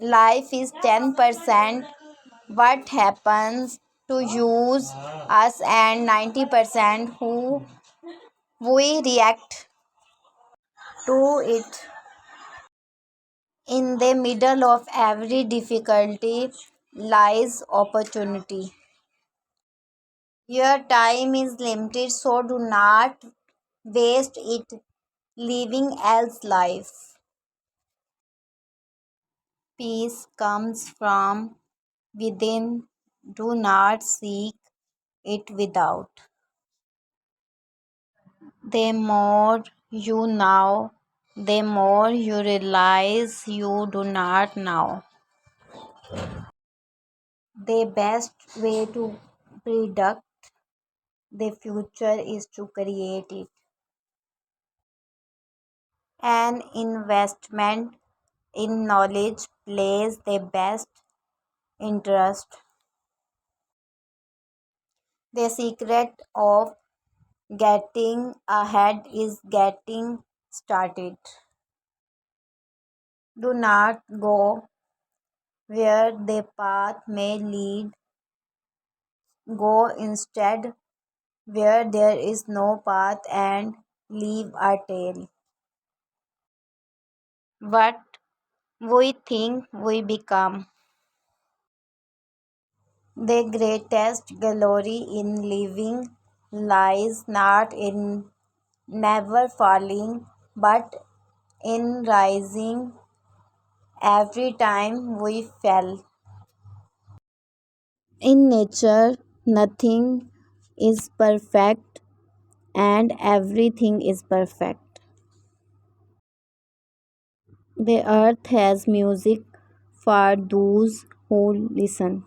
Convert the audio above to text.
Life is 10% what happens to use us and 90% who we react to it. In the middle of every difficulty lies opportunity. Your time is limited, so do not waste it living else life. Peace comes from within. Do not seek it without. The more you know, the more you realize you do not know. The best way to predict the future is to create it. An investment in knowledge plays the best interest. The secret of getting ahead is getting started. Do not go where the path may lead, go instead where there is no path and leave a trail. What we think we become. The greatest glory in living lies not in never falling, but in rising every time we fell. In nature, nothing is perfect and everything is perfect. The earth has music for those who listen.